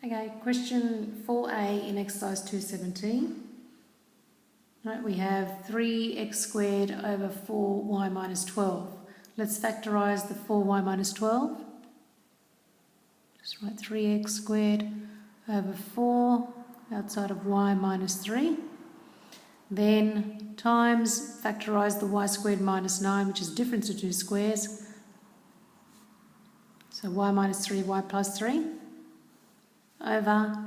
Okay, question 4a in exercise 217. Right, we have 3x squared over 4y minus 12. Let's factorise the 4y minus 12. Just write 3x squared over 4 outside of y minus 3. Then times factorise the y squared minus 9, which is difference of two squares. So y minus 3, y plus 3, over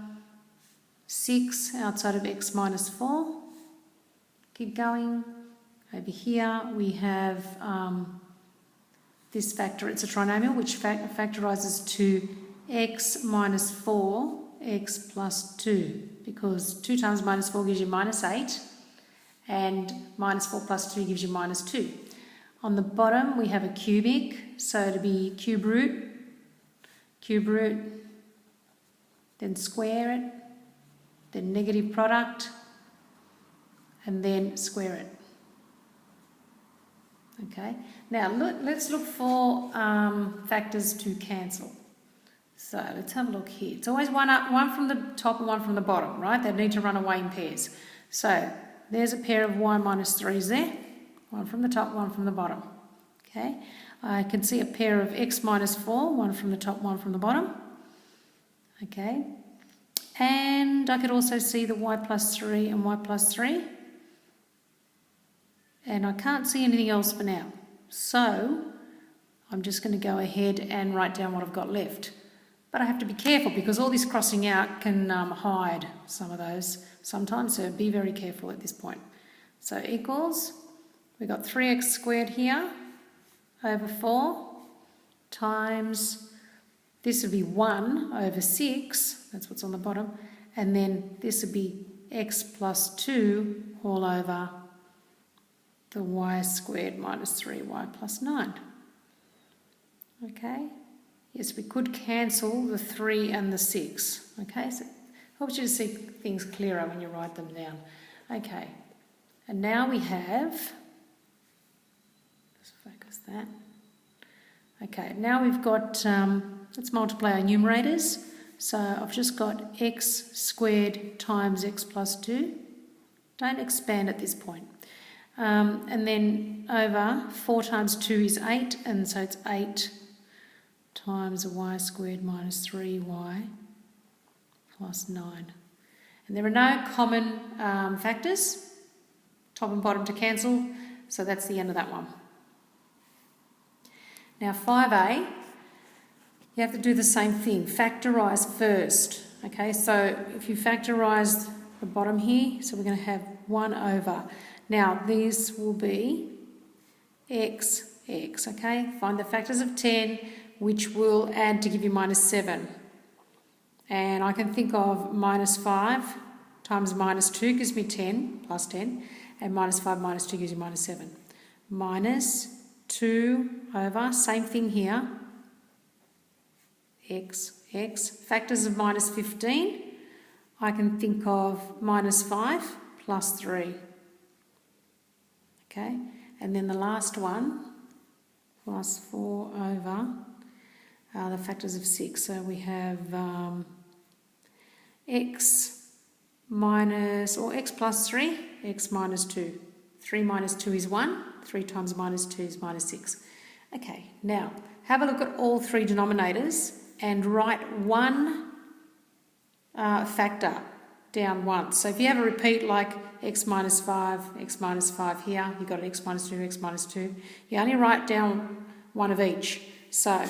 6 outside of x minus 4. Keep going. Over here we have this factor. It's a trinomial which factorises to x minus 4, x plus 2, because 2 times minus 4 gives you minus 8 and minus 4 plus 2 gives you minus 2. On the bottom we have a cubic, so it'll be cube root, then square it, then negative product, and then square it. Okay, now let's look for factors to cancel. So let's have a look here. It's always one from the top and one from the bottom, right? They need to run away in pairs. So there's a pair of y minus 3s there, one from the top, one from the bottom. Okay, I can see a pair of x minus 4, one from the top, one from the bottom. Okay, and I could also see the y plus 3 and y plus 3. And I can't see anything else for now. So I'm just going to go ahead and write down what I've got left. But I have to be careful because all this crossing out can hide some of those sometimes, so be very careful at this point. So equals, we've got 3x squared here over 4 times, this would be 1 over 6, that's what's on the bottom, and then this would be x plus 2 all over the y squared minus 3y plus 9. Okay, yes, we could cancel the 3 and the 6. Okay, so it helps you to see things clearer when you write them down. Okay, and now we have, just focus that. Okay, now we've got, let's multiply our numerators. So I've just got x squared times x plus 2. Don't expand at this point. And then over 4 times 2 is 8, and so it's 8 times y squared minus 3y plus 9. And there are no common factors, top and bottom to cancel, so that's the end of that one. Now 5a, you have to do the same thing, factorise first. Okay, so if you factorise the bottom here, so we're going to have 1 over. Now these will be x, okay? Find the factors of 10, which will add to give you minus 7. And I can think of minus 5 times minus 2 gives me 10, plus 10, and minus 5 minus 2 gives you minus 7. Minus 2 over, same thing here, x. Factors of minus 15, I can think of minus 5 plus 3. Okay, and then the last one, plus 4 over the factors of 6. So we have x minus, or x plus 3, x minus 2. 3 minus 2 is 1, 3 times minus 2 is minus 6. Okay, now have a look at all three denominators and write one factor down once. So if you have a repeat like x minus 5 here, you've got an x minus 2, x minus 2. You only write down one of each. So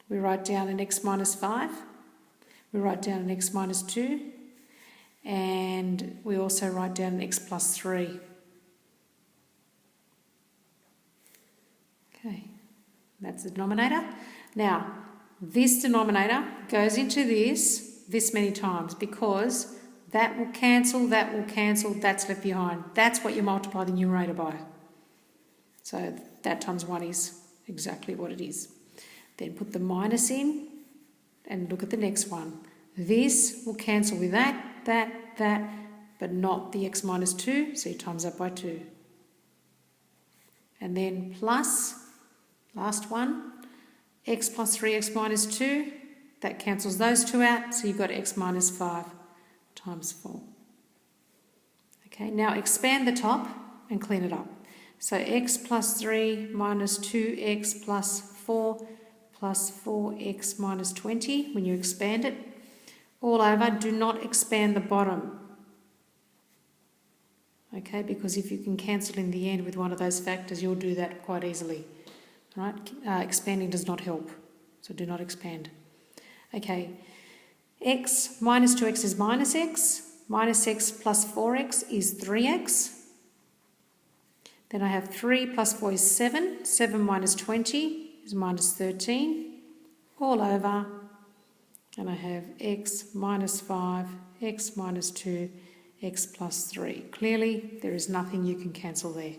we write down an x minus 5, we write down an x minus 2, and we also write down an x plus 3. Okay, that's the denominator. Now, this denominator goes into this many times because that will cancel, that's left behind. That's what you multiply the numerator by. So that times 1 is exactly what it is. Then put the minus in and look at the next one. This will cancel with that, but not the x minus 2, so you times that by 2. And then plus, last one, x plus 3, x minus 2, That cancels those two out, so you've got x minus 5 times 4. Okay, now expand the top and clean it up. So x plus 3 minus 2x plus 4 plus 4x minus 20, when you expand it, all over, do not expand the bottom. Okay, because if you can cancel in the end with one of those factors, you'll do that quite easily. Right? Expanding does not help, so do not expand. Okay, x minus 2x is minus x plus 4x is 3x. Then I have 3 plus 4 is 7, 7 minus 20 is minus 13, all over, and I have x minus 5, x minus 2, x plus 3. Clearly, there is nothing you can cancel there.